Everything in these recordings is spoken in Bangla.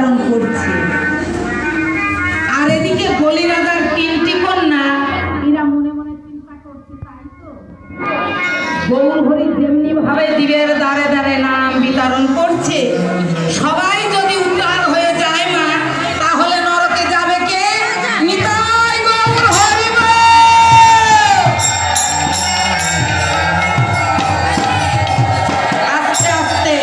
বিতরণ করছে। আর এদিকে বলি রাজার তিনটি কন্যা এরা মনে মনে চিন্তা করছে, তাই তো গৌর হরি যেমনি ভাবে দিবের দ্বারে দ্বারে নাম বিতরণ করছে, সবাই যদি উদ্ধার হয়ে যায় মা, তাহলে নরকে যাবে কে? নিতাই গৌর হরি বল। আস্তে আস্তে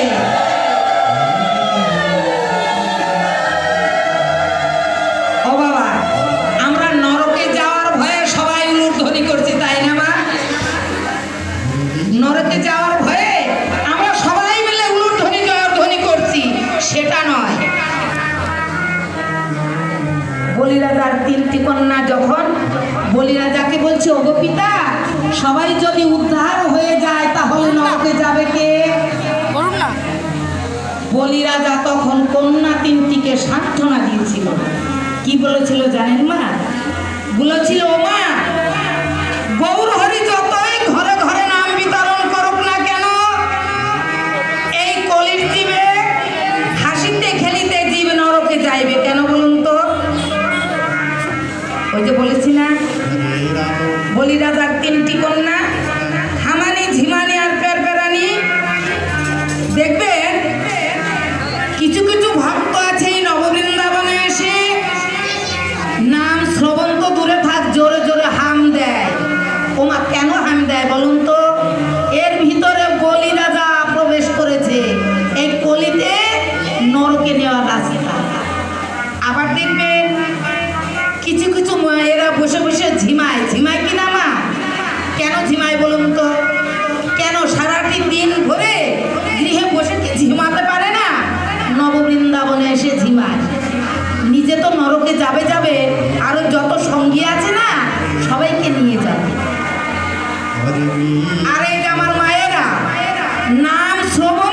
ও বাবা, আমরা নরকে যাওয়ার ভয়ে সবাই উলুধ্বনি করছি, তাই না মা? নরকে যাওয়ার ভয়ে আমরা সবাই মিলে উলুধ্বনি জয়ধ্বনি করছি, সেটা নয়। বলি রাজার তিনটি কন্যা যখন বলি রাজাকে বলছে, ওগো পিতা, সবাই যদি উদ্ধার হয়ে যায় তাহলে নরকে যাবে কে? বলি রাজা তখন কন্যা তিনটিকে সান্ত্বনা দিয়েছিল। কি বলেছিল জানেন মা? বলেছিল, ও মা, গৌর হরি যতই ঘরে ঘরে নাম বিতরণ করুক না কেন, এই কলির জীবে হাসিতে খেলিতে জীব নরকে যাইবে কেন বলুন তো? ওই যে বলেছি না, বলি রাজার তিনটি কন্যা হামানি, ঝিমানি আর পেরপেরানি। দেখবেন কিছু কিছু ভক্ত আছে এই নববৃন্দাবনে এসে নাম শ্রবণ তো দূরে থাক, জোরে জোরে হাম দেয়। ওমা, কেন হাম দেয় বলুন তো? এর ভিতরে বলি রাজা প্রবেশ করেছে, এই কলিতে নরকে নেওয়ার রাস্তা। আবার দেখবেন কিছু কিছু মায়েরা বসে বসে ঝিমায়। ঝিমায় কিনা মা? কেন ঝিমায় বলুন তো? কেন সারাটি দিন ধরে গৃহে বসে কি ঝিমাতে পারে না? নববৃন্দাবনে এসে ঝিমায়। নিজে তো নরকে যাবে যাবে, আরো যত সঙ্গী আছে না সবাইকে নিয়ে যাবে। আর এই যে আমার মায়েরা নাম শ্রবণ